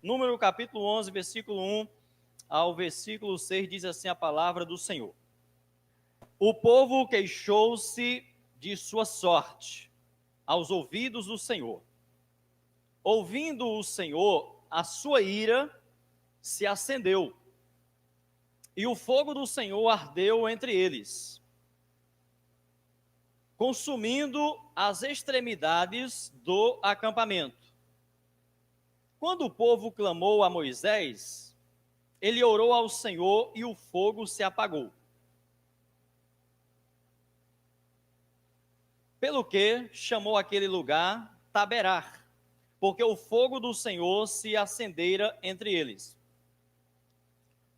Número capítulo 11, versículo 1 ao versículo 6, diz assim a palavra do Senhor. O povo queixou-se de sua sorte aos ouvidos do Senhor. Ouvindo o Senhor, a sua ira se acendeu, e o fogo do Senhor ardeu entre eles, consumindo as extremidades do acampamento. Quando o povo clamou a Moisés, ele orou ao Senhor e o fogo se apagou. Pelo que chamou aquele lugar Taberar, porque o fogo do Senhor se acendera entre eles.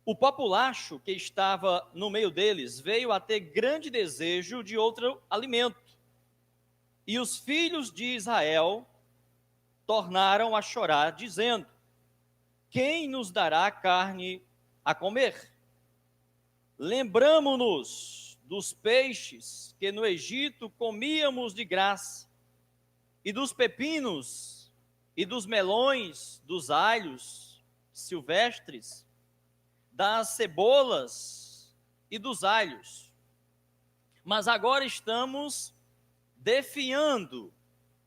O populacho que estava no meio deles veio a ter grande desejo de outro alimento. E os filhos de Israel tornaram a chorar, dizendo: quem nos dará carne a comer? Lembramo-nos dos peixes que no Egito comíamos de graça, e dos pepinos, e dos melões, dos alhos silvestres, das cebolas e dos alhos. Mas agora estamos defiando,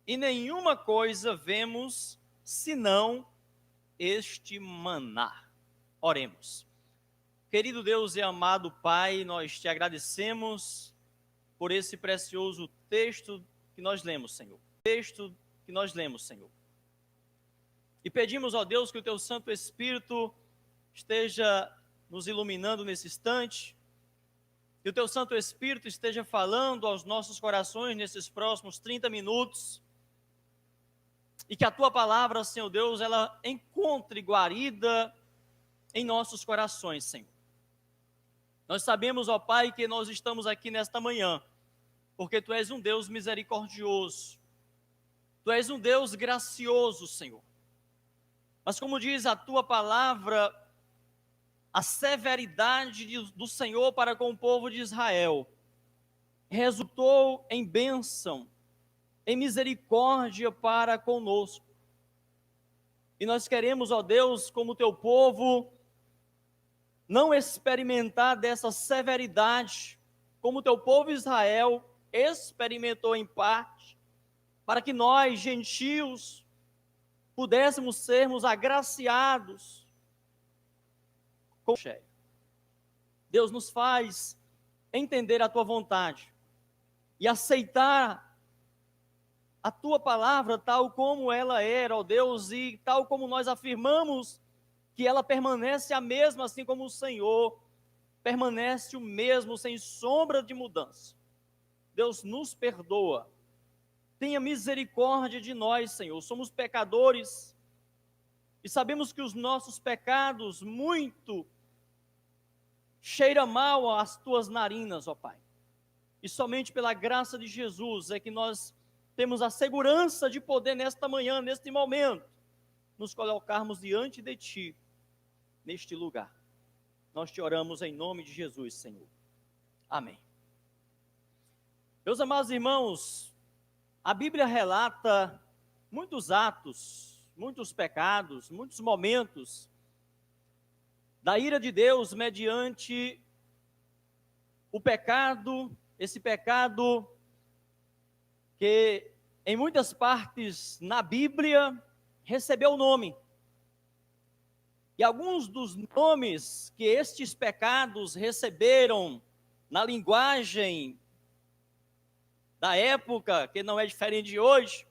e nenhuma coisa vemos senão este maná. Oremos. Querido Deus e amado Pai, nós te agradecemos por esse precioso texto que nós lemos, Senhor. Senhor. E pedimos, ó Deus, que o teu Santo Espírito esteja nos iluminando nesse instante, que o teu Santo Espírito esteja falando aos nossos corações nesses próximos 30 minutos, e que a tua palavra, Senhor Deus, ela encontre guarida em nossos corações, Senhor. Nós sabemos, ó Pai, que nós estamos aqui nesta manhã, porque tu és um Deus misericordioso, tu és um Deus gracioso, Senhor. Mas como diz a tua palavra, a severidade do Senhor para com o povo de Israel resultou em bênção, em misericórdia para conosco. E nós queremos, ó Deus, como teu povo, não experimentar dessa severidade, como teu povo Israel experimentou em parte, para que nós, gentios, pudéssemos sermos agraciados com o cheio. Deus nos faz entender a tua vontade e aceitar a tua palavra tal como ela era, ó Deus, e tal como nós afirmamos que ela permanece a mesma, assim como o Senhor permanece o mesmo, sem sombra de mudança. Deus nos perdoa, tenha misericórdia de nós, Senhor. Somos pecadores e sabemos que os nossos pecados muito cheiram mal às tuas narinas, ó Pai. E somente pela graça de Jesus é que nós temos a segurança de poder nesta manhã, neste momento, nos colocarmos diante de Ti, neste lugar. Nós te oramos em nome de Jesus, Senhor. Amém. Meus amados irmãos, a Bíblia relata muitos atos, muitos pecados, muitos momentos da ira de Deus mediante o pecado, esse pecado que em muitas partes na Bíblia recebeu nome. E alguns dos nomes que estes pecados receberam na linguagem da época, que não é diferente de hoje,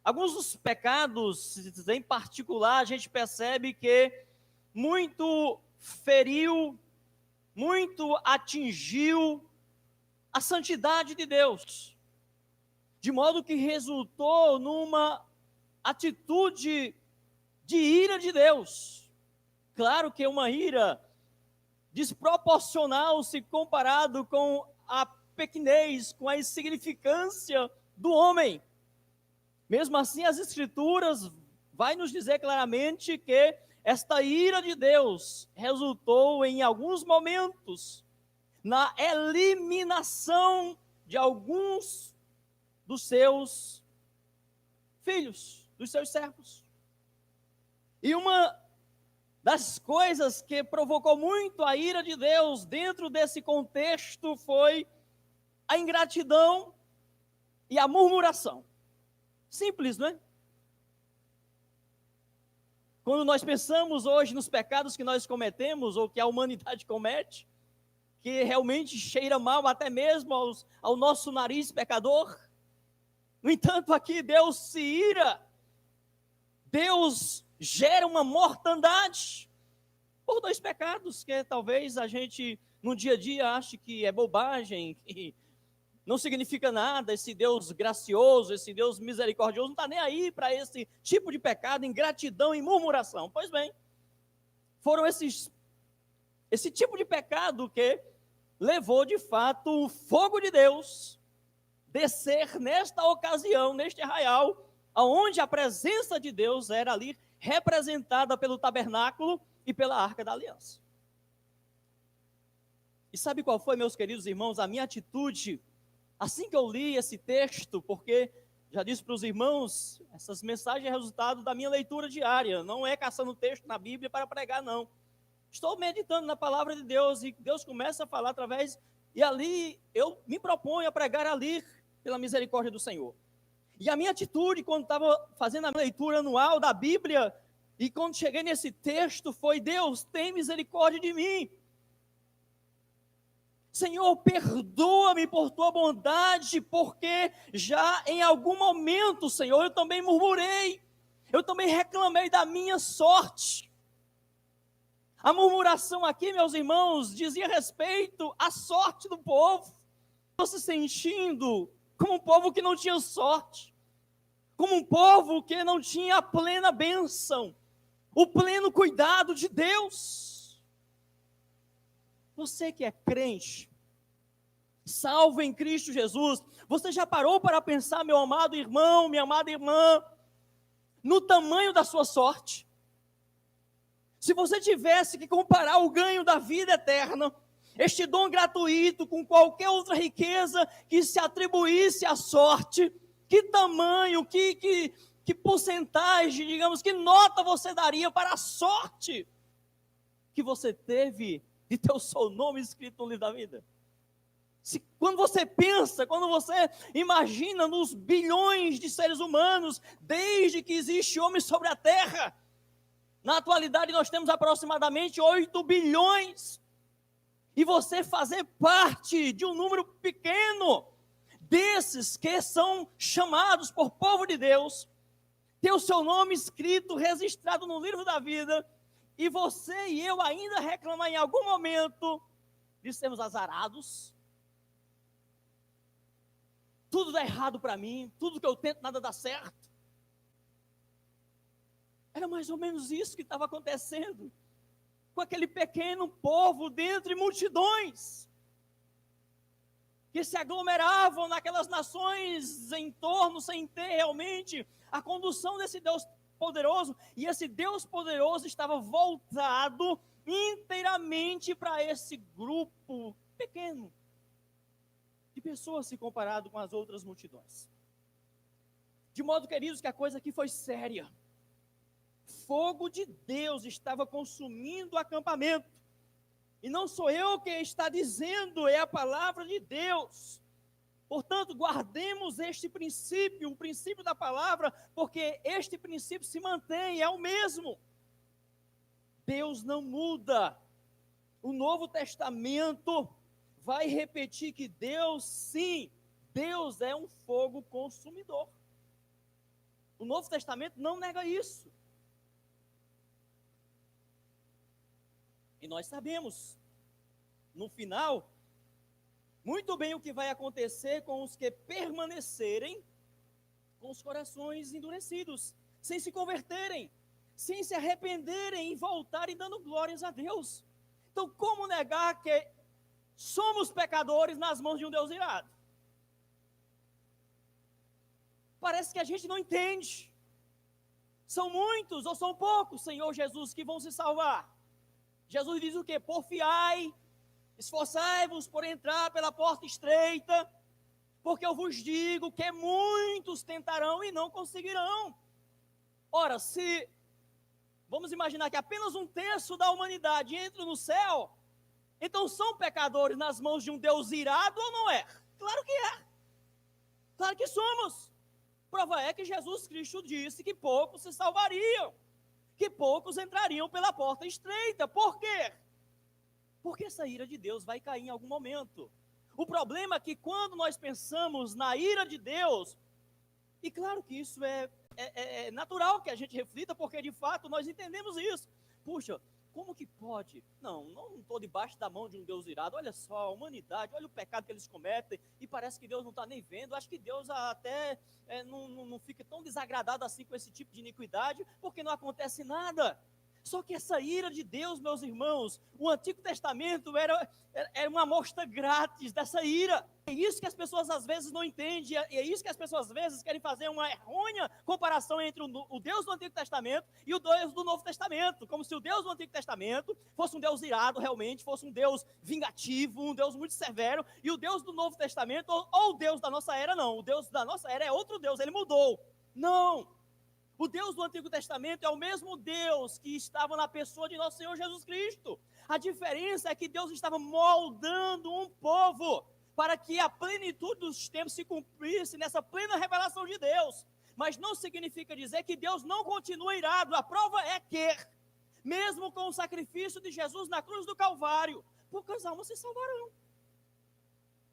alguns dos pecados, em particular, a gente percebe que muito feriu, muito atingiu a santidade de Deus, de modo que resultou numa atitude de ira de Deus. Claro que é uma ira desproporcional se comparado com a pequenez, com a insignificância do homem. Mesmo assim, as Escrituras vai nos dizer claramente que esta ira de Deus resultou em alguns momentos na eliminação de alguns dos seus filhos, dos seus servos. E uma das coisas que provocou muito a ira de Deus dentro desse contexto foi a ingratidão e a murmuração. Simples, não é? Quando nós pensamos hoje nos pecados que nós cometemos, ou que a humanidade comete, que realmente cheira mal até mesmo ao nosso nariz pecador. No entanto, aqui Deus se ira, Deus gera uma mortandade por dois pecados que talvez a gente no dia a dia ache que é bobagem, que não significa nada. Esse Deus gracioso, esse Deus misericordioso não está nem aí para esse tipo de pecado, ingratidão e murmuração. Pois bem, foram esse tipo de pecado que levou de fato o fogo de Deus descer nesta ocasião, neste arraial, aonde a presença de Deus era ali representada pelo tabernáculo e pela arca da aliança. E sabe qual foi, meus queridos irmãos, a minha atitude assim que eu li esse texto? Porque já disse para os irmãos, essas mensagens é resultado da minha leitura diária, não é caçando texto na Bíblia para pregar, não. Estou meditando na palavra de Deus e Deus começa a falar através, e ali eu me proponho a pregar ali pela misericórdia do Senhor. E a minha atitude quando estava fazendo a leitura anual da Bíblia, e quando cheguei nesse texto, foi: Deus, tem misericórdia de mim. Senhor, perdoa-me por tua bondade, porque já em algum momento, Senhor, eu também murmurei, eu também reclamei da minha sorte. A murmuração aqui, meus irmãos, dizia respeito à sorte do povo. Estou se sentindo como um povo que não tinha sorte, como um povo que não tinha a plena bênção, o pleno cuidado de Deus. Você que é crente, salvo em Cristo Jesus, você já parou para pensar, meu amado irmão, minha amada irmã, no tamanho da sua sorte? Se você tivesse que comparar o ganho da vida eterna, este dom gratuito, com qualquer outra riqueza que se atribuísse à sorte, que tamanho, que porcentagem, digamos, que nota você daria para a sorte que você teve de ter o seu nome escrito no livro da vida? Quando você pensa, quando você imagina nos bilhões de seres humanos, desde que existe homem sobre a terra, na atualidade nós temos aproximadamente 8 bilhões, e você fazer parte de um número pequeno desses que são chamados por povo de Deus, ter o seu nome escrito, registrado no livro da vida, e você e eu ainda reclamar em algum momento de sermos azarados, tudo dá errado para mim, tudo que eu tento nada dá certo. Era mais ou menos isso que estava acontecendo com aquele pequeno povo dentre multidões que se aglomeravam naquelas nações em torno, sem ter realmente a condução desse Deus poderoso. E esse Deus poderoso estava voltado inteiramente para esse grupo pequeno de pessoas, se comparado com as outras multidões. De modo, queridos, que a coisa aqui foi séria. Fogo de Deus estava consumindo o acampamento. E não sou eu quem está dizendo, é a palavra de Deus. Portanto, guardemos este princípio, o princípio da palavra, porque este princípio se mantém, é o mesmo. Deus não muda. O Novo Testamento vai repetir que Deus, sim, Deus é um fogo consumidor. O Novo Testamento não nega isso. E nós sabemos, no final, muito bem o que vai acontecer com os que permanecerem com os corações endurecidos, sem se converterem, sem se arrependerem e voltarem dando glórias a Deus. Então, como negar que somos pecadores nas mãos de um Deus irado? Parece que a gente não entende. São muitos ou são poucos, Senhor Jesus, que vão se salvar? Jesus diz o quê? Porfiai, esforçai-vos por entrar pela porta estreita, porque eu vos digo que muitos tentarão e não conseguirão. Ora, se vamos imaginar que apenas um terço da humanidade entra no céu, então são pecadores nas mãos de um Deus irado ou não é? Claro que é. Claro que somos. Prova é que Jesus Cristo disse que poucos se salvariam, que poucos entrariam pela porta estreita. Por quê? Porque essa ira de Deus vai cair em algum momento. O problema é que quando nós pensamos na ira de Deus, e claro que isso é natural que a gente reflita, porque de fato nós entendemos isso. Puxa, como que pode? Não estou debaixo da mão de um Deus irado. Olha só a humanidade, olha o pecado que eles cometem, e parece que Deus não está nem vendo. Acho que Deus até não fica tão desagradado assim com esse tipo de iniquidade, porque não acontece nada. Só que essa ira de Deus, meus irmãos, o Antigo Testamento era uma amostra grátis dessa ira. É isso que as pessoas às vezes não entendem, é isso que as pessoas às vezes querem fazer uma errônea comparação entre o Deus do Antigo Testamento e o Deus do Novo Testamento, como se o Deus do Antigo Testamento fosse um Deus irado realmente, fosse um Deus vingativo, um Deus muito severo, e o Deus do Novo Testamento, ou o Deus da nossa era, não, o Deus da nossa era é outro Deus, ele mudou. Não! O Deus do Antigo Testamento é o mesmo Deus que estava na pessoa de nosso Senhor Jesus Cristo. A diferença é que Deus estava moldando um povo para que a plenitude dos tempos se cumprisse nessa plena revelação de Deus. Mas não significa dizer que Deus não continua irado. A prova é que, mesmo com o sacrifício de Jesus na cruz do Calvário, poucas almas se salvarão.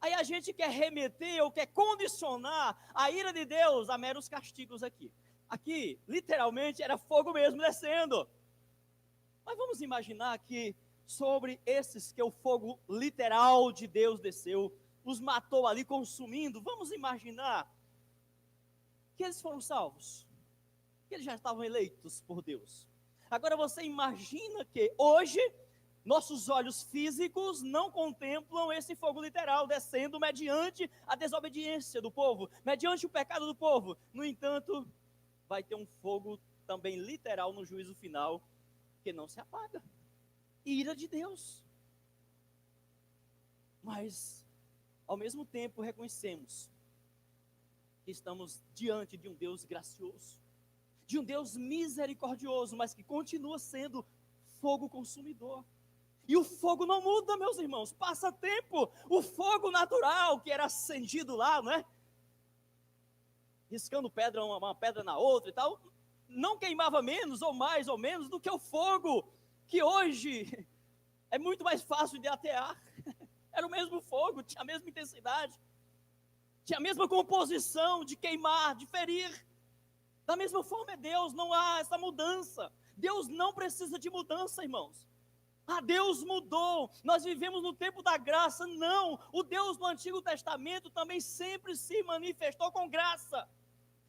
Aí a gente quer remeter ou quer condicionar a ira de Deus a meros castigos aqui. Aqui, literalmente, era fogo mesmo descendo. Mas vamos imaginar que sobre esses que o fogo literal de Deus desceu, os matou ali consumindo, vamos imaginar que eles foram salvos, que eles já estavam eleitos por Deus. Agora você imagina que hoje nossos olhos físicos não contemplam esse fogo literal descendo mediante a desobediência do povo, mediante o pecado do povo. No entanto, vai ter um fogo também literal no juízo final, que não se apaga. Ira de Deus. Mas, ao mesmo tempo, reconhecemos que estamos diante de um Deus gracioso, de um Deus misericordioso, mas que continua sendo fogo consumidor. E o fogo não muda, meus irmãos, passa tempo. O fogo natural que era acendido lá, não é? Riscando pedra, uma pedra na outra e tal, não queimava menos ou mais ou menos do que o fogo, que hoje é muito mais fácil de atear. Era o mesmo fogo, tinha a mesma intensidade, tinha a mesma composição de queimar, de ferir. Da mesma forma é Deus, não há essa mudança. Deus não precisa de mudança, irmãos. Deus mudou, nós vivemos no tempo da graça. Não, o Deus do Antigo Testamento também sempre se manifestou com graça,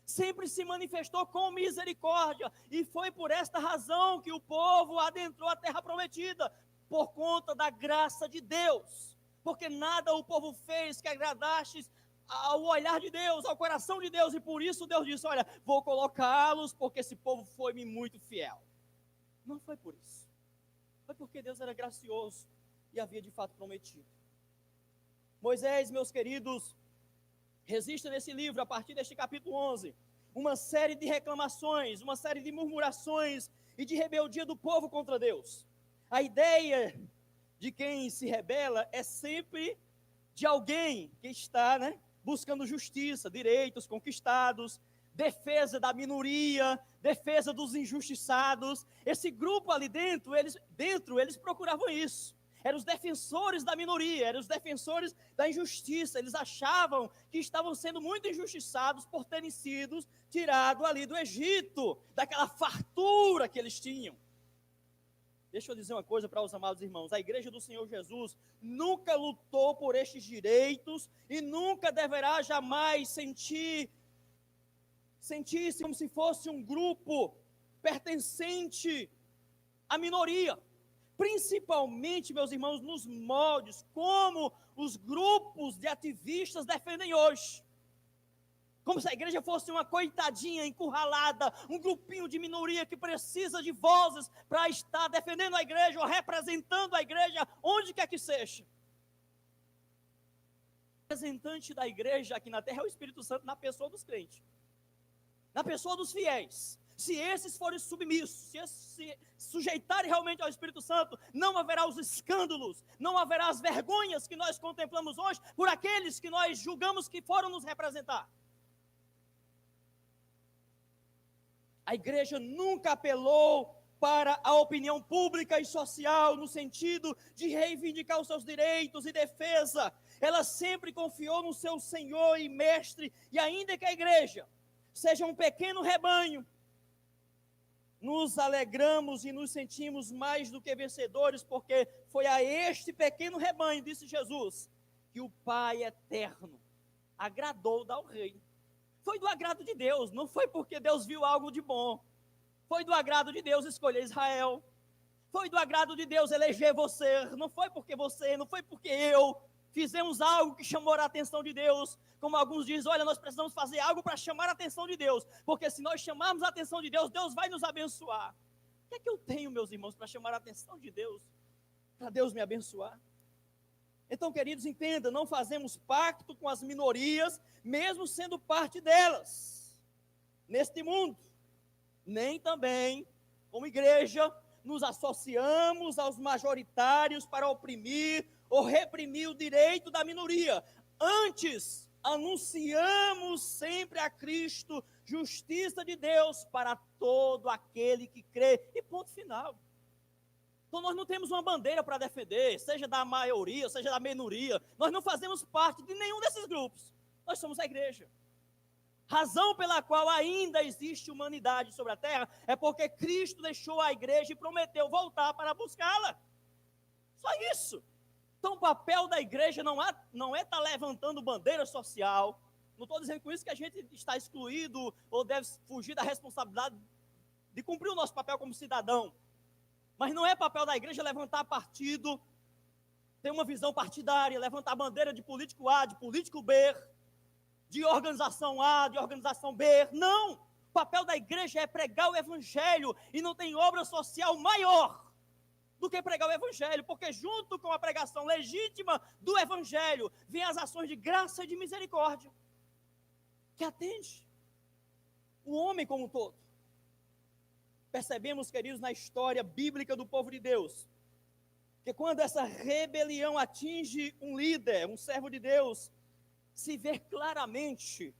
sempre se manifestou com misericórdia, e foi por esta razão que o povo adentrou a terra prometida, por conta da graça de Deus, porque nada o povo fez que agradasse ao olhar de Deus, ao coração de Deus, e por isso Deus disse: olha, vou colocá-los, porque esse povo foi-me muito fiel. Não foi por isso, foi porque Deus era gracioso e havia de fato prometido. Moisés, meus queridos, registra nesse livro, a partir deste capítulo 11, uma série de reclamações, uma série de murmurações e de rebeldia do povo contra Deus. A ideia de quem se rebela é sempre de alguém que está, buscando justiça, direitos conquistados, defesa da minoria, defesa dos injustiçados. Esse grupo ali dentro, eles procuravam isso. Eram os defensores da minoria, eram os defensores da injustiça. Eles achavam que estavam sendo muito injustiçados por terem sido tirados ali do Egito, daquela fartura que eles tinham. Deixa eu dizer uma coisa para os amados irmãos: a igreja do Senhor Jesus nunca lutou por estes direitos e nunca deverá jamais sentir-se como se fosse um grupo pertencente à minoria. Principalmente, meus irmãos, nos moldes como os grupos de ativistas defendem hoje. Como se a igreja fosse uma coitadinha encurralada, um grupinho de minoria que precisa de vozes para estar defendendo a igreja ou representando a igreja onde quer que seja. O representante da igreja aqui na terra é o Espírito Santo, na pessoa dos crentes, na pessoa dos fiéis. Se esses forem submissos, se esses se sujeitarem realmente ao Espírito Santo, não haverá os escândalos, não haverá as vergonhas que nós contemplamos hoje por aqueles que nós julgamos que foram nos representar. A igreja nunca apelou para a opinião pública e social no sentido de reivindicar os seus direitos e defesa. Ela sempre confiou no seu Senhor e Mestre, e ainda que a igreja seja um pequeno rebanho, nos alegramos e nos sentimos mais do que vencedores, porque foi a este pequeno rebanho, disse Jesus, que o Pai eterno agradou dar o reino. Foi do agrado de Deus, não foi porque Deus viu algo de bom. Foi do agrado de Deus escolher Israel. Foi do agrado de Deus eleger você. Não foi porque você, não foi porque eu fizemos algo que chamou a atenção de Deus. Como alguns dizem, olha, nós precisamos fazer algo para chamar a atenção de Deus. Porque se nós chamarmos a atenção de Deus, Deus vai nos abençoar. O que é que eu tenho, meus irmãos, para chamar a atenção de Deus? Para Deus me abençoar? Então, queridos, entenda, não fazemos pacto com as minorias, mesmo sendo parte delas, neste mundo. Nem também, como igreja, nos associamos aos majoritários para oprimir ou reprimir o direito da minoria. Antes, anunciamos sempre a Cristo, justiça de Deus para todo aquele que crê. E ponto final. Então nós não temos uma bandeira para defender, seja da maioria, seja da minoria. Nós não fazemos parte de nenhum desses grupos. Nós somos a igreja. Razão pela qual ainda existe humanidade sobre a terra é porque Cristo deixou a igreja e prometeu voltar para buscá-la. Só isso. Então o papel da igreja não é estar levantando bandeira social. Não estou dizendo com isso que a gente está excluído ou deve fugir da responsabilidade de cumprir o nosso papel como cidadão. Mas não é papel da igreja levantar partido, ter uma visão partidária, levantar bandeira de político A, de político B, de organização A, de organização B. Não! O papel da igreja é pregar o evangelho, e não tem obra social maior do que pregar o evangelho, porque junto com a pregação legítima do evangelho, vem as ações de graça e de misericórdia, que atende o homem como um todo. Percebemos, queridos, na história bíblica do povo de Deus, que quando essa rebelião atinge um líder, um servo de Deus, se vê claramente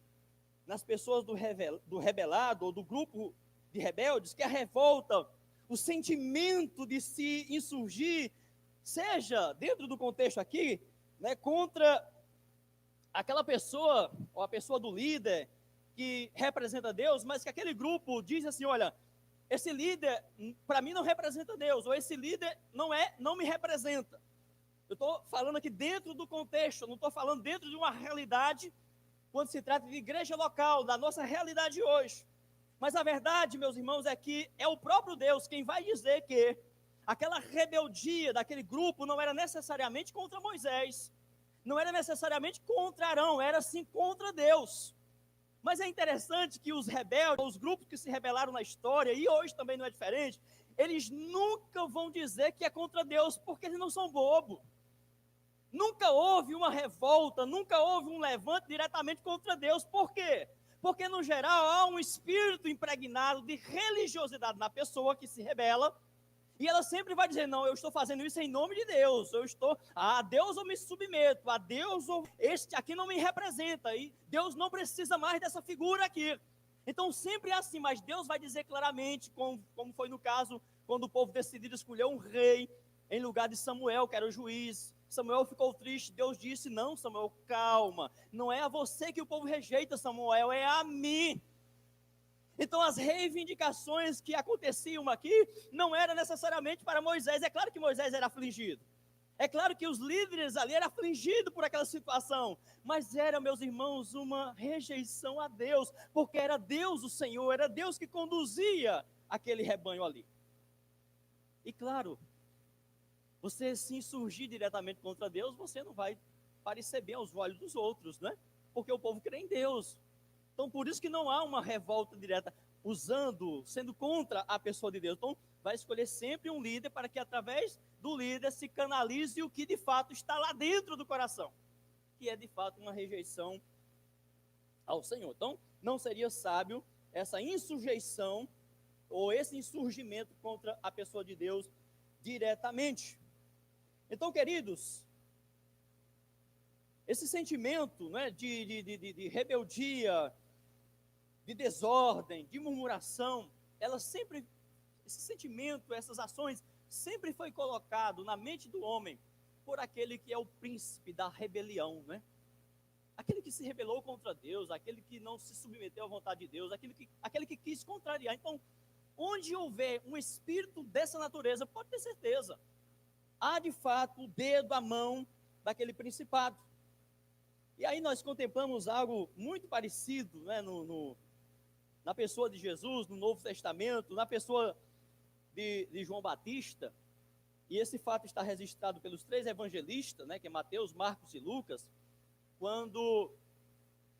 nas pessoas do rebelado, ou do grupo de rebeldes, que a revolta, o sentimento de se insurgir, seja, dentro do contexto aqui, né, contra aquela pessoa, ou a pessoa do líder, que representa Deus, mas que aquele grupo diz assim, olha, esse líder, para mim, não representa Deus, ou esse líder não me representa. Eu estou falando aqui dentro do contexto, eu não estou falando dentro de uma realidade, quando se trata de igreja local, da nossa realidade hoje. Mas a verdade, meus irmãos, é que é o próprio Deus quem vai dizer que aquela rebeldia daquele grupo não era necessariamente contra Moisés, não era necessariamente contra Arão, era sim contra Deus. Mas é interessante que os rebeldes, os grupos que se rebelaram na história, e hoje também não é diferente, eles nunca vão dizer que é contra Deus, porque eles não são bobos. Nunca houve uma revolta, nunca houve um levante diretamente contra Deus. Por quê? Porque, no geral, há um espírito impregnado de religiosidade na pessoa que se rebela, e ela sempre vai dizer, não, eu estou fazendo isso em nome de Deus, a Deus eu me submeto, a Deus, este aqui não me representa, e Deus não precisa mais dessa figura aqui. Então sempre é assim, mas Deus vai dizer claramente, como foi no caso, quando o povo decidiu escolher um rei, em lugar de Samuel, que era o juiz. Samuel ficou triste, Deus disse, não Samuel, calma, não é a você que o povo rejeita, Samuel, é a mim. Então as reivindicações que aconteciam aqui não eram necessariamente para Moisés. É claro que Moisés era afligido, é claro que os líderes ali eram afligidos por aquela situação, mas era, meus irmãos, uma rejeição a Deus, porque era Deus o Senhor, era Deus que conduzia aquele rebanho ali. E claro, você se insurgir diretamente contra Deus, você não vai parecer bem aos olhos dos outros, né? Porque o povo crê em Deus. Então, por isso que não há uma revolta direta, sendo contra a pessoa de Deus. Então, vai escolher sempre um líder para que, através do líder, se canalize o que de fato está lá dentro do coração, que é de fato uma rejeição ao Senhor. Então, não seria sábio essa insujeição ou esse insurgimento contra a pessoa de Deus diretamente. Então, queridos, esse sentimento, né, de rebeldia, de desordem, de murmuração, esse sentimento, essas ações, sempre foi colocado na mente do homem por aquele que é o príncipe da rebelião, né? Aquele que se rebelou contra Deus, aquele que não se submeteu à vontade de Deus, aquele que quis contrariar. Então, onde houver um espírito dessa natureza, pode ter certeza, há de fato o dedo, a mão daquele principado. E aí nós contemplamos algo muito parecido, né, na pessoa de Jesus, no Novo Testamento, na pessoa de João Batista, e esse fato está registrado pelos 3 evangelistas, né, que é Mateus, Marcos e Lucas, quando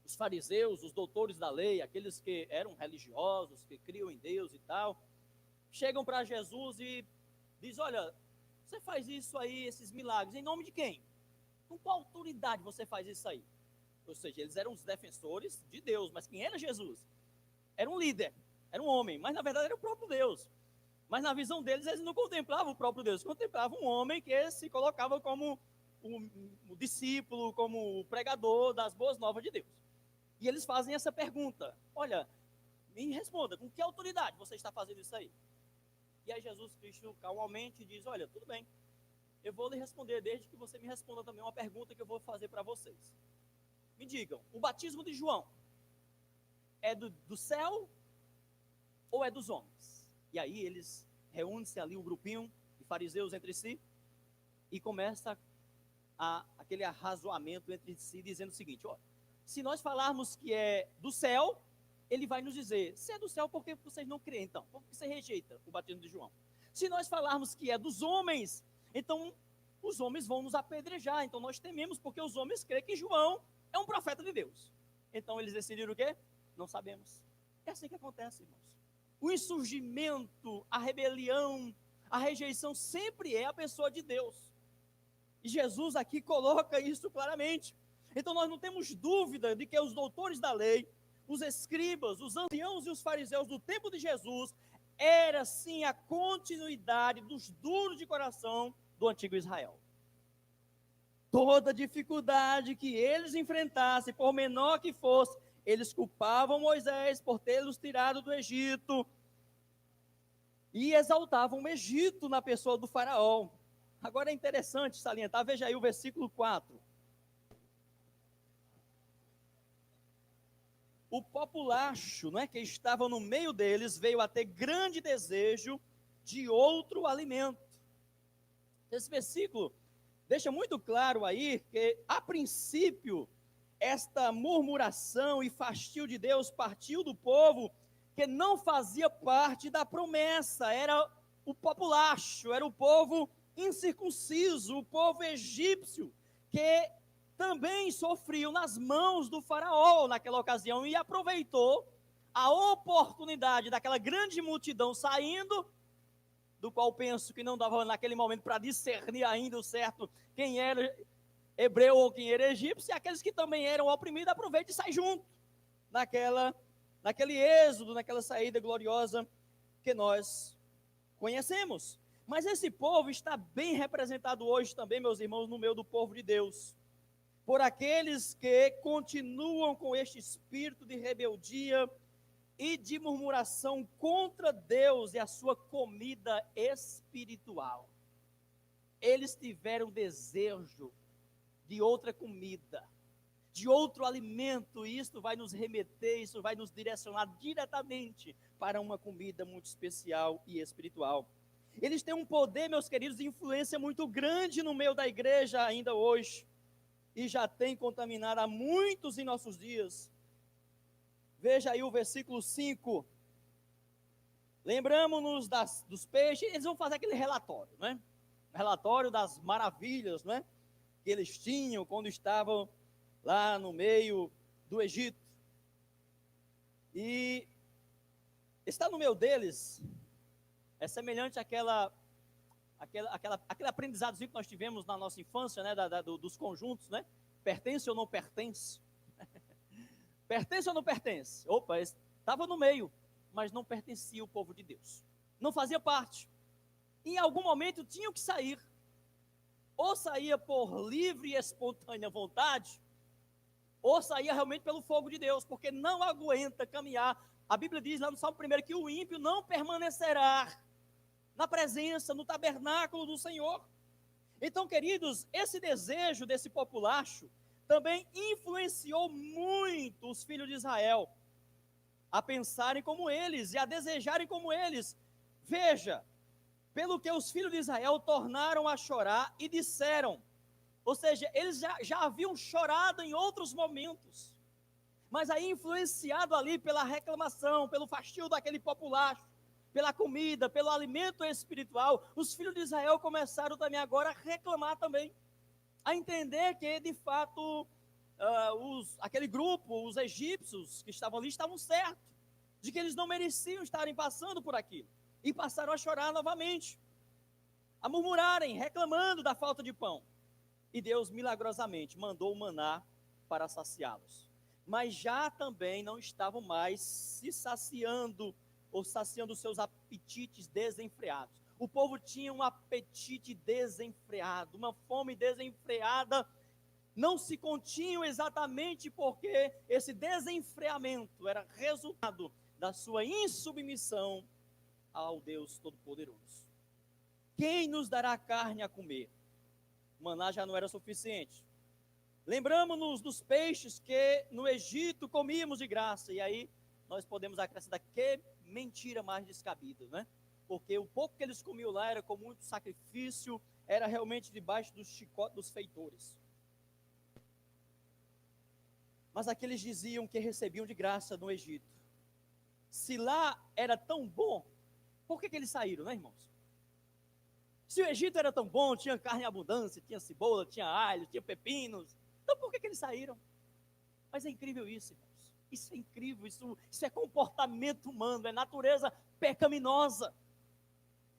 os fariseus, os doutores da lei, aqueles que eram religiosos, que criam em Deus e tal, chegam para Jesus e dizem: olha, você faz isso aí, esses milagres, em nome de quem? Com qual autoridade você faz isso aí? Ou seja, eles eram os defensores de Deus, mas quem era Jesus? Era um líder, era um homem, mas na verdade era o próprio Deus. Mas na visão deles, eles não contemplavam o próprio Deus, contemplavam um homem que se colocava como o discípulo, como o pregador das boas novas de Deus. E eles fazem essa pergunta: olha, me responda, com que autoridade você está fazendo isso aí? E aí Jesus Cristo calmamente diz: olha, tudo bem, eu vou lhe responder, desde que você me responda também uma pergunta que eu vou fazer para vocês. Me digam, o batismo de João é do céu ou é dos homens? E aí eles reúnem-se ali, um grupinho de fariseus entre si, e começa aquele arrazoamento entre si, dizendo o seguinte: olha, se nós falarmos que é do céu, ele vai nos dizer: se é do céu, por que vocês não creem então? Por que você rejeita o batismo de João? Se nós falarmos que é dos homens, então os homens vão nos apedrejar, então nós tememos, porque os homens creem que João é um profeta de Deus. Então eles decidiram o quê? Não sabemos. É assim que acontece, irmãos. O insurgimento, a rebelião, a rejeição sempre é a pessoa de Deus. E Jesus aqui coloca isso claramente. Então nós não temos dúvida de que os doutores da lei, os escribas, os anciãos e os fariseus do tempo de Jesus, era sim a continuidade dos duros de coração do antigo Israel. Toda dificuldade que eles enfrentassem, por menor que fosse, eles culpavam Moisés por tê-los tirado do Egito e exaltavam o Egito na pessoa do faraó. Agora é interessante salientar, veja aí o versículo 4. O populacho, não é, que estava no meio deles, veio a ter grande desejo de outro alimento. Esse versículo deixa muito claro aí que, a princípio, esta murmuração e fastio de Deus partiu do povo que não fazia parte da promessa, era o populacho, era o povo incircunciso, o povo egípcio, que também sofriam nas mãos do faraó naquela ocasião e aproveitou a oportunidade daquela grande multidão saindo, do qual penso que não dava naquele momento para discernir ainda o certo quem era hebreu ou quem era egípcio, e aqueles que também eram oprimidos aproveitam e saem junto naquele êxodo, naquela saída gloriosa que nós conhecemos. Mas esse povo está bem representado hoje também, meus irmãos, no meio do povo de Deus, por aqueles que continuam com este espírito de rebeldia e de murmuração contra Deus e a sua comida espiritual. Eles tiveram desejo de outra comida, de outro alimento, e isso vai nos remeter, isso vai nos direcionar diretamente para uma comida muito especial e espiritual. Eles têm um poder, meus queridos, de influência muito grande no meio da igreja ainda hoje, e já tem contaminado a muitos em nossos dias. Veja aí o versículo 5. Lembramos-nos dos peixes, eles vão fazer aquele relatório, né? Relatório das maravilhas, né, que eles tinham quando estavam lá no meio do Egito. E estar no meio deles é semelhante àquele aprendizadozinho que nós tivemos na nossa infância, né, dos conjuntos, né? Pertence ou não pertence? Pertence ou não pertence? Opa, estava no meio. mas não pertencia ao povo de Deus. Não fazia parte. Em algum momento tinham que sair. Ou saía por livre e espontânea vontade, ou saía realmente pelo fogo de Deus, porque não aguenta caminhar. A Bíblia diz lá no Salmo 1 que o ímpio não permanecerá na presença, no tabernáculo do Senhor. Então, queridos, esse desejo desse populacho também influenciou muito os filhos de Israel a pensarem como eles e a desejarem como eles. Veja, pelo que os filhos de Israel tornaram a chorar e disseram, ou seja, eles já haviam chorado em outros momentos, mas aí influenciado ali pela reclamação, pelo fastio daquele populacho, pela comida, pelo alimento espiritual, os filhos de Israel começaram também agora a reclamar também, a entender que de fato aquele grupo, os egípcios que estavam ali, estavam certos, de que eles não mereciam estarem passando por aquilo, e passaram a chorar novamente, a murmurarem, reclamando da falta de pão. E Deus milagrosamente mandou o maná para saciá-los. Mas já também não estavam mais se saciando, ou saciando seus apetites desenfreados. O povo tinha um apetite desenfreado, uma fome desenfreada, não se continham exatamente porque esse desenfreamento era resultado da sua insubmissão ao Deus Todo-Poderoso. Quem nos dará carne a comer? O maná já não era suficiente. Lembramos-nos dos peixes que no Egito comíamos de graça. E aí nós podemos acrescentar que mentira mais descabida, né? Porque o pouco que eles comiam lá era com muito sacrifício, era realmente debaixo do chicote dos feitores. Mas aqueles diziam que recebiam de graça no Egito. Se lá era tão bom, por que eles saíram, né, irmãos? Se o Egito era tão bom, tinha carne em abundância, tinha cebola, tinha alho, tinha pepinos, então por que eles saíram? Mas é incrível isso, irmãos. Isso é incrível, isso é comportamento humano, é natureza pecaminosa.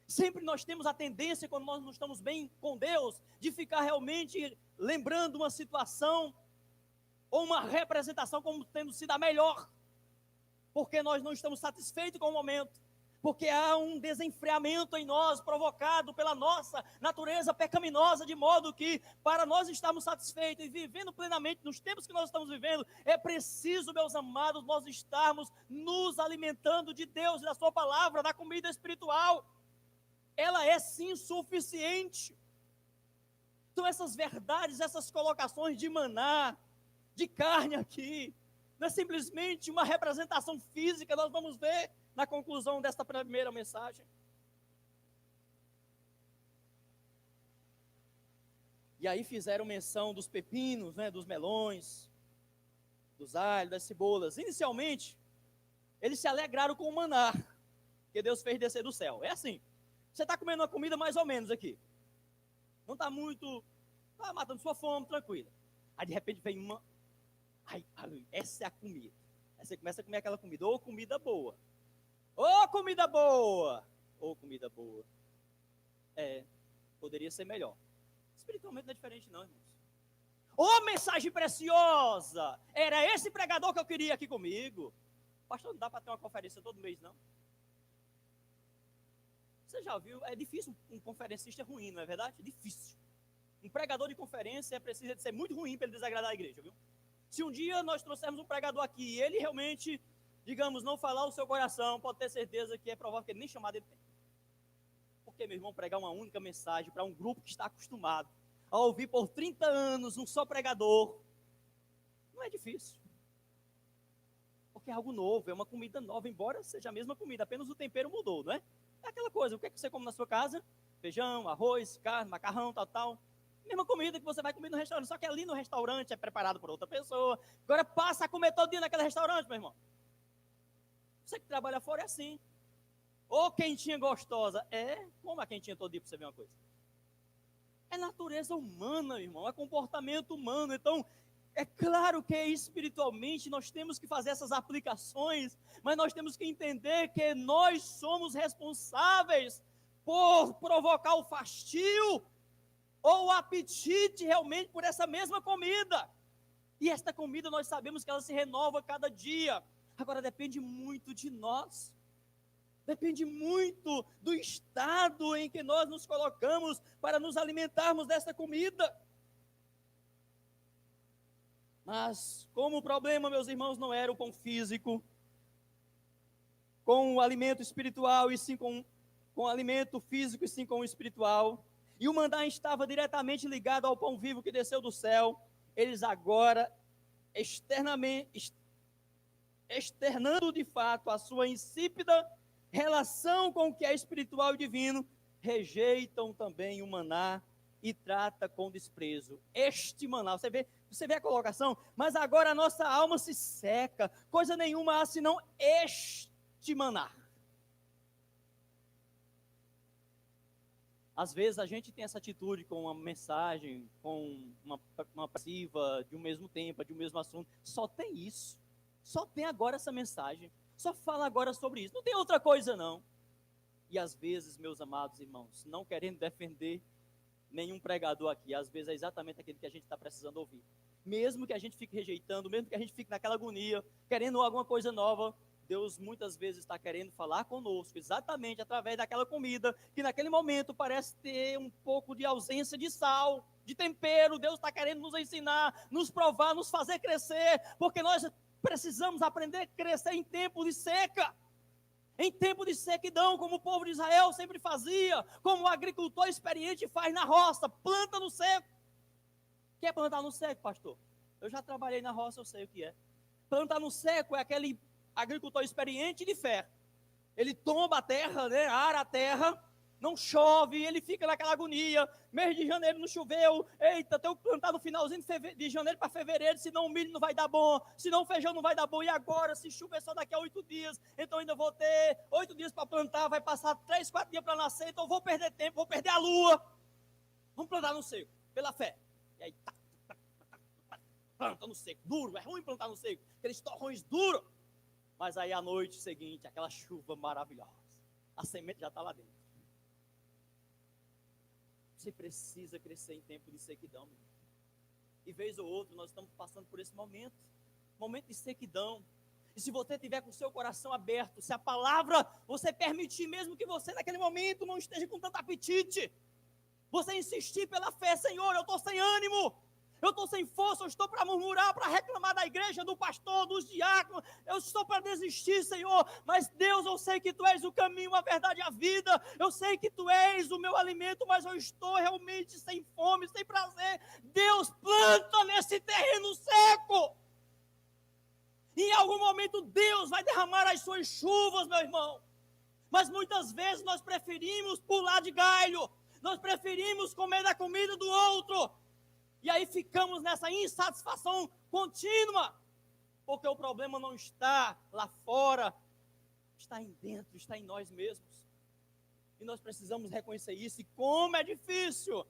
Sempre nós temos a tendência, quando nós não estamos bem com Deus, de ficar realmente lembrando uma situação ou uma representação como tendo sido a melhor, porque nós não estamos satisfeitos com o momento, porque há um desenfreamento em nós, provocado pela nossa natureza pecaminosa, de modo que, para nós estarmos satisfeitos e vivendo plenamente nos tempos que nós estamos vivendo, é preciso, meus amados, nós estarmos nos alimentando de Deus e da sua palavra, da comida espiritual. Ela é sim suficiente. Então essas verdades, essas colocações de maná, de carne aqui, não é simplesmente uma representação física, nós vamos ver na conclusão desta primeira mensagem. E aí fizeram menção dos pepinos, né, dos melões, dos alhos, das cebolas. Inicialmente, eles se alegraram com o maná que Deus fez descer do céu. É assim, você está comendo uma comida mais ou menos aqui, não está muito, está matando sua fome, tranquila. Aí de repente vem uma, essa é a comida. Aí você começa a comer aquela comida, ou comida boa. Ô comida boa! Ô comida boa. Poderia ser melhor. Espiritualmente não é diferente não, irmãos. Ô mensagem preciosa! Era esse pregador que eu queria aqui comigo. Pastor, não dá para ter uma conferência todo mês, não? Você já viu? É difícil um conferencista ruim, não é verdade? É difícil. Um pregador de conferência precisa de ser muito ruim para ele desagradar a igreja, viu? Se um dia nós trouxermos um pregador aqui e ele realmente, digamos, não falar o seu coração, pode ter certeza que é provável que ele nem chamado ele tem. Porque, meu irmão, pregar uma única mensagem para um grupo que está acostumado a ouvir por 30 anos um só pregador, não é difícil. Porque é algo novo, é uma comida nova, embora seja a mesma comida, apenas o tempero mudou, não é? É aquela coisa, o que é que você come na sua casa? Feijão, arroz, carne, macarrão, tal. Mesma comida que você vai comer no restaurante, só que ali no restaurante é preparado por outra pessoa. Agora passa a comer todo dia naquele restaurante, meu irmão. Você que trabalha fora é assim. Ô quentinha gostosa. Como a quentinha todo dia para você ver uma coisa. É natureza humana, irmão, é comportamento humano. Então, é claro que espiritualmente nós temos que fazer essas aplicações, mas nós temos que entender que nós somos responsáveis por provocar o fastio ou o apetite realmente por essa mesma comida. E esta comida nós sabemos que ela se renova cada dia. Agora depende muito de nós. Depende muito do estado em que nós nos colocamos para nos alimentarmos dessa comida. Mas, como o problema, meus irmãos, não era o pão físico, com o alimento espiritual, e sim com o alimento físico, e sim com o espiritual, e o maná estava diretamente ligado ao pão vivo que desceu do céu, eles agora, externando de fato a sua insípida relação com o que é espiritual e divino, rejeitam também o maná e trata com desprezo este maná. Você vê a colocação? Mas agora a nossa alma se seca, coisa nenhuma há senão este maná. Às vezes a gente tem essa atitude com uma mensagem, com uma passiva de um mesmo tempo, de um mesmo assunto. Só tem isso. Só tem agora essa mensagem. Só fala agora sobre isso. Não tem outra coisa, não. E às vezes, meus amados irmãos, não querendo defender nenhum pregador aqui, às vezes é exatamente aquilo que a gente está precisando ouvir. Mesmo que a gente fique rejeitando, mesmo que a gente fique naquela agonia, querendo alguma coisa nova, Deus muitas vezes está querendo falar conosco, exatamente através daquela comida, que naquele momento parece ter um pouco de ausência de sal, de tempero. Deus está querendo nos ensinar, nos provar, nos fazer crescer, porque nós precisamos aprender a crescer em tempo de seca, em tempo de sequidão, como o povo de Israel sempre fazia, como o agricultor experiente faz na roça, planta no seco. Quer plantar no seco, pastor? Eu já trabalhei na roça, eu sei o que é. Plantar no seco é aquele agricultor experiente de fé. Ele tomba a terra, né, ara a terra, não chove, ele fica naquela agonia. Mês de janeiro não choveu, eita, tenho que plantar no finalzinho de janeiro para fevereiro, senão o milho não vai dar bom, senão o feijão não vai dar bom. E agora, se chover só daqui a 8 dias, então ainda vou ter 8 dias para plantar, vai passar 3, 4 dias para nascer, então vou perder tempo, vou perder a lua. Vamos plantar no seco, pela fé. E aí, planta no seco, duro, é ruim plantar no seco, aqueles torrões duros. Mas aí à noite seguinte, aquela chuva maravilhosa, a semente já está lá dentro. Você precisa crescer em tempo de sequidão, meu irmão. E vez ou outra nós estamos passando por esse momento de sequidão. E se você tiver com o seu coração aberto, se a palavra você permitir, mesmo que você naquele momento não esteja com tanto apetite, você insistir pela fé: Senhor, eu estou sem ânimo, eu estou sem força, eu estou para murmurar, para reclamar da igreja, do pastor, dos diáconos, eu estou para desistir, Senhor, mas Deus, eu sei que Tu és o caminho, a verdade e a vida, eu sei que Tu és o meu alimento, mas eu estou realmente sem fome, sem prazer. Deus, planta nesse terreno seco. Em algum momento Deus vai derramar as suas chuvas, meu irmão, mas muitas vezes nós preferimos pular de galho, nós preferimos comer da comida do outro, e aí ficamos nessa insatisfação contínua, porque o problema não está lá fora, está em dentro, está em nós mesmos. E nós precisamos reconhecer isso. E como é difícil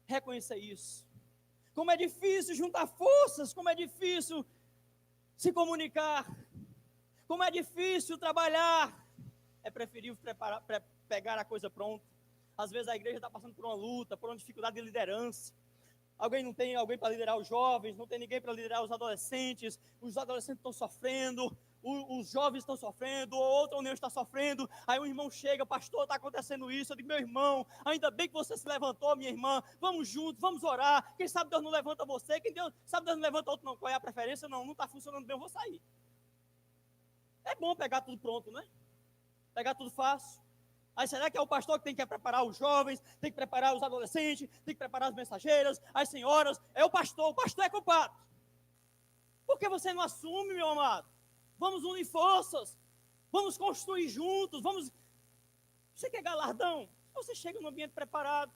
reconhecer isso. Como é difícil juntar forças, como é difícil se comunicar, como é difícil trabalhar. É preferível pegar a coisa pronta. Às vezes a igreja está passando por uma luta, por uma dificuldade de liderança. Alguém não tem alguém para liderar os jovens, não tem ninguém para liderar os adolescentes estão sofrendo, os jovens estão sofrendo, outra união está sofrendo. Aí um irmão chega: pastor, está acontecendo isso. Eu digo: meu irmão, ainda bem que você se levantou, minha irmã, vamos juntos, vamos orar. Quem sabe Deus não levanta você, quem sabe Deus não levanta outro. Não, qual é a preferência? Não está funcionando bem, eu vou sair. É bom pegar tudo pronto, né? Pegar tudo fácil. Aí será que é o pastor que tem que preparar os jovens, tem que preparar os adolescentes, tem que preparar as mensageiras, as senhoras? É o pastor é culpado. Por que você não assume, meu amado? Vamos unir forças, vamos construir juntos, vamos... Você quer galardão? Você chega no ambiente preparado,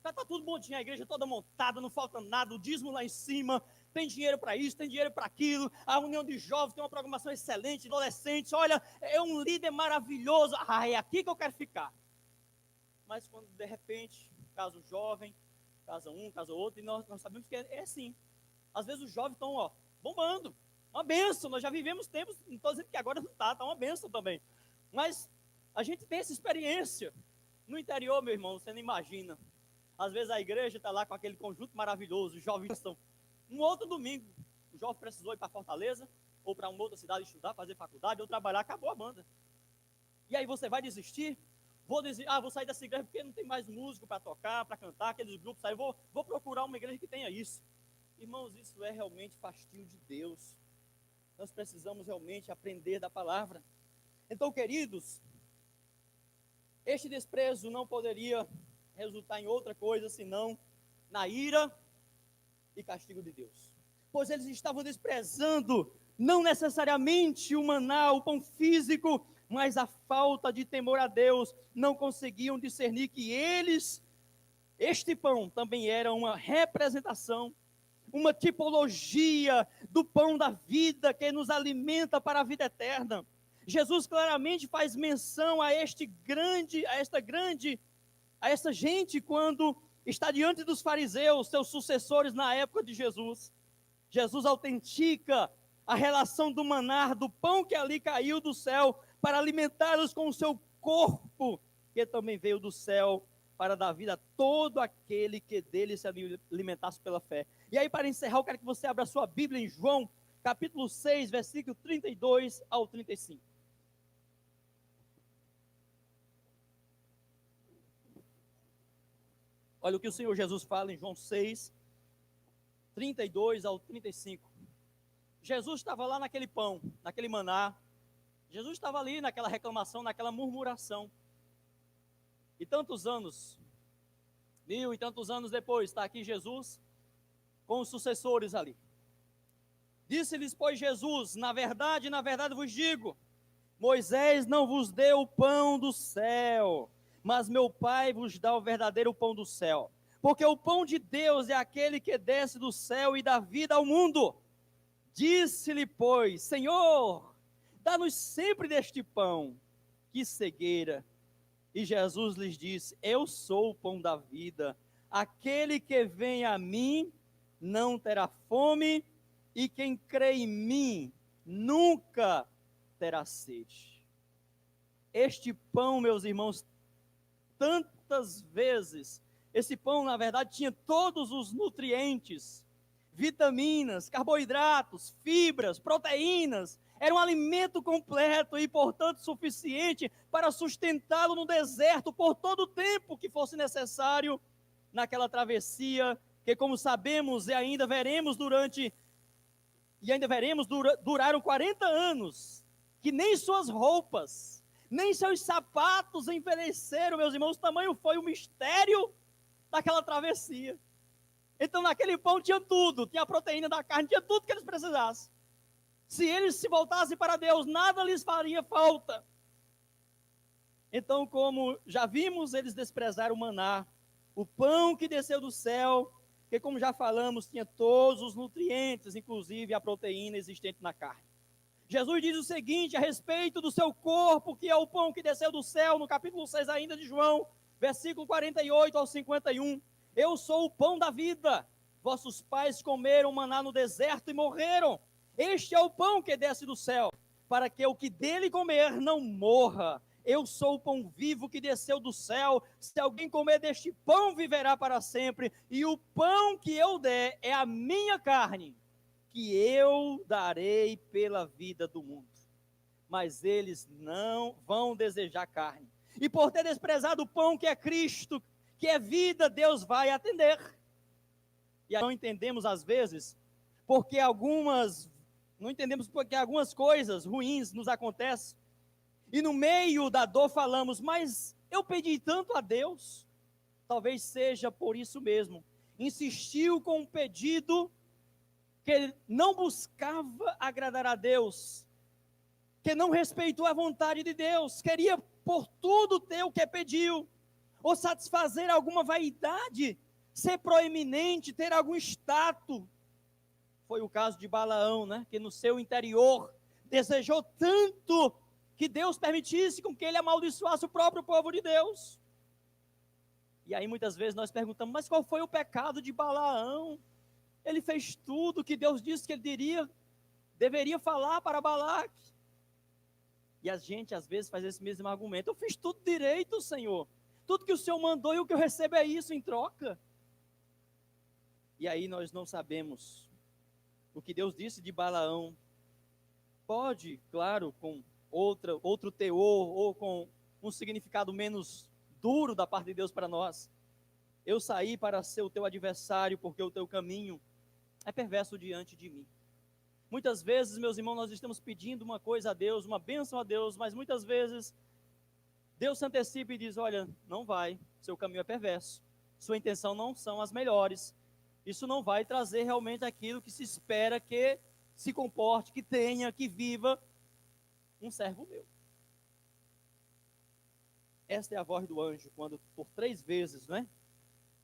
já está tudo bonitinho, a igreja toda montada, não falta nada, o dízimo lá em cima, tem dinheiro para isso, tem dinheiro para aquilo, a união de jovens tem uma programação excelente, adolescentes, olha, é um líder maravilhoso, é aqui que eu quero ficar. Mas quando de repente, casa o jovem, casa um, casa outro, e nós sabemos que é assim. Às vezes os jovens estão bombando, uma bênção, nós já vivemos tempos, não estou dizendo que agora não está uma bênção também, mas a gente tem essa experiência. No interior, meu irmão, você não imagina. Às vezes a igreja está lá com aquele conjunto maravilhoso, os jovens estão... Um outro domingo, o jovem precisou ir para Fortaleza, ou para uma outra cidade estudar, fazer faculdade, ou trabalhar, acabou a banda. E aí você vai desistir? Vou sair dessa igreja porque não tem mais músico para tocar, para cantar, aqueles grupos aí, vou procurar uma igreja que tenha isso. Irmãos, isso é realmente fastio de Deus. Nós precisamos realmente aprender da palavra. Então, queridos, este desprezo não poderia resultar em outra coisa senão na ira e castigo de Deus. Pois eles estavam desprezando não necessariamente o maná, o pão físico, mas a falta de temor a Deus. Não conseguiam discernir que este pão também era uma representação, uma tipologia do pão da vida que nos alimenta para a vida eterna. Jesus claramente faz menção a essa gente quando está diante dos fariseus, seus sucessores na época de Jesus. Jesus autentica a relação do maná, do pão que ali caiu do céu, para alimentá-los com o seu corpo, que também veio do céu, para dar vida a todo aquele que dele se alimentasse pela fé. E aí, para encerrar, eu quero que você abra a sua Bíblia em João, capítulo 6, versículo 32 ao 35. Olha o que o Senhor Jesus fala em João 6, 32 ao 35. Jesus estava lá naquele pão, naquele maná. Jesus estava ali naquela reclamação, naquela murmuração. E tantos anos, 1000 e tantos anos depois, está aqui Jesus com os sucessores ali. Disse-lhes, pois, Jesus, na verdade vos digo, Moisés não vos deu o pão do céu, mas meu Pai vos dá o verdadeiro pão do céu. Porque o pão de Deus é aquele que desce do céu e dá vida ao mundo. Disse-lhe, pois, Senhor, dá-nos sempre deste pão. Que cegueira! E Jesus lhes disse, eu sou o pão da vida. Aquele que vem a mim não terá fome, e quem crê em mim nunca terá sede. Este pão, meus irmãos, tantas vezes, esse pão, na verdade, tinha todos os nutrientes, vitaminas, carboidratos, fibras, proteínas. Era um alimento completo e, portanto, suficiente para sustentá-lo no deserto por todo o tempo que fosse necessário naquela travessia, que, como sabemos, duraram 40 anos, que nem suas roupas, nem seus sapatos envelheceram, meus irmãos. O tamanho foi o mistério daquela travessia. Então, naquele pão tinha tudo, tinha a proteína da carne, tinha tudo que eles precisassem. Se eles se voltassem para Deus, nada lhes faria falta. Então, como já vimos, eles desprezaram o maná, o pão que desceu do céu, que, como já falamos, tinha todos os nutrientes, inclusive a proteína existente na carne. Jesus diz o seguinte a respeito do seu corpo, que é o pão que desceu do céu, no capítulo 6 ainda de João, versículo 48 ao 51. Eu sou o pão da vida. Vossos pais comeram maná no deserto e morreram. Este é o pão que desce do céu, para que o que dele comer não morra. Eu sou o pão vivo que desceu do céu. Se alguém comer deste pão, viverá para sempre. E o pão que eu der é a minha carne, que eu darei pela vida do mundo. Mas eles não vão desejar carne. E por ter desprezado o pão que é Cristo, que é vida, Deus vai atender. E aí não entendemos às vezes, não entendemos porque algumas coisas ruins nos acontecem. E no meio da dor falamos, mas eu pedi tanto a Deus. Talvez seja por isso mesmo. Insistiu com um pedido que não buscava agradar a Deus, que não respeitou a vontade de Deus, queria por tudo ter o que pediu, ou satisfazer alguma vaidade, ser proeminente, ter algum status. Foi o caso de Balaão, né? Que no seu interior desejou tanto que Deus permitisse com que ele amaldiçoasse o próprio povo de Deus. E aí muitas vezes nós perguntamos, mas qual foi o pecado de Balaão? Ele fez tudo que Deus disse que ele deveria falar para Balaque. E a gente às vezes faz esse mesmo argumento, eu fiz tudo direito, Senhor. Tudo que o Senhor mandou e o que eu recebo é isso em troca. E aí nós não sabemos o que Deus disse de Balaão. Pode, claro, com outro teor, ou com um significado menos duro da parte de Deus para nós. Eu saí para ser o teu adversário, porque o teu caminho é perverso diante de mim. Muitas vezes, meus irmãos, nós estamos pedindo uma coisa a Deus, uma bênção a Deus, mas muitas vezes Deus se antecipa e diz: olha, não vai, seu caminho é perverso, sua intenção não são as melhores, isso não vai trazer realmente aquilo que se espera que se comporte, que tenha, que viva um servo meu. Esta é a voz do anjo, quando por 3 vezes, né,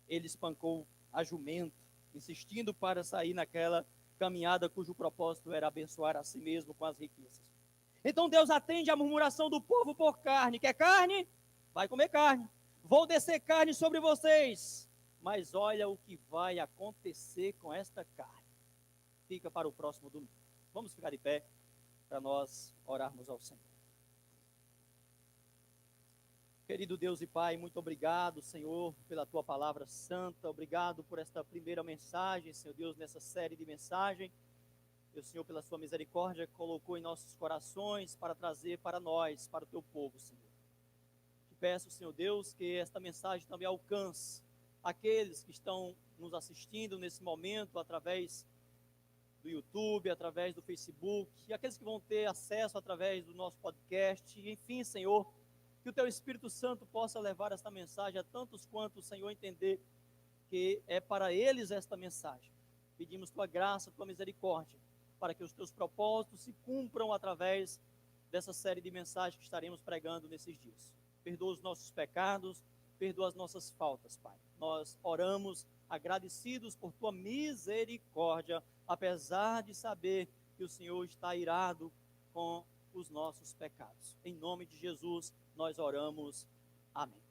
ele espancou a jumento, insistindo para sair naquela caminhada cujo propósito era abençoar a si mesmo com as riquezas. Então Deus atende a murmuração do povo por carne. Quer carne? Vai comer carne. Vou descer carne sobre vocês. Mas olha o que vai acontecer com esta carne. Fica para o próximo domingo. Vamos ficar de pé para nós orarmos ao Senhor. Querido Deus e Pai, muito obrigado, Senhor, pela Tua palavra santa. Obrigado por esta primeira mensagem, Senhor Deus, nessa série de mensagens. O Senhor, pela sua misericórdia, colocou em nossos corações para trazer para nós, para o teu povo, Senhor. Te peço, Senhor Deus, que esta mensagem também alcance aqueles que estão nos assistindo nesse momento, através do YouTube, através do Facebook, e aqueles que vão ter acesso através do nosso podcast. Enfim, Senhor, que o teu Espírito Santo possa levar esta mensagem a tantos quanto o Senhor entender que é para eles esta mensagem. Pedimos tua graça, tua misericórdia, para que os teus propósitos se cumpram através dessa série de mensagens que estaremos pregando nesses dias. Perdoa os nossos pecados, perdoa as nossas faltas, Pai. Nós oramos agradecidos por tua misericórdia, apesar de saber que o Senhor está irado com os nossos pecados. Em nome de Jesus, nós oramos. Amém.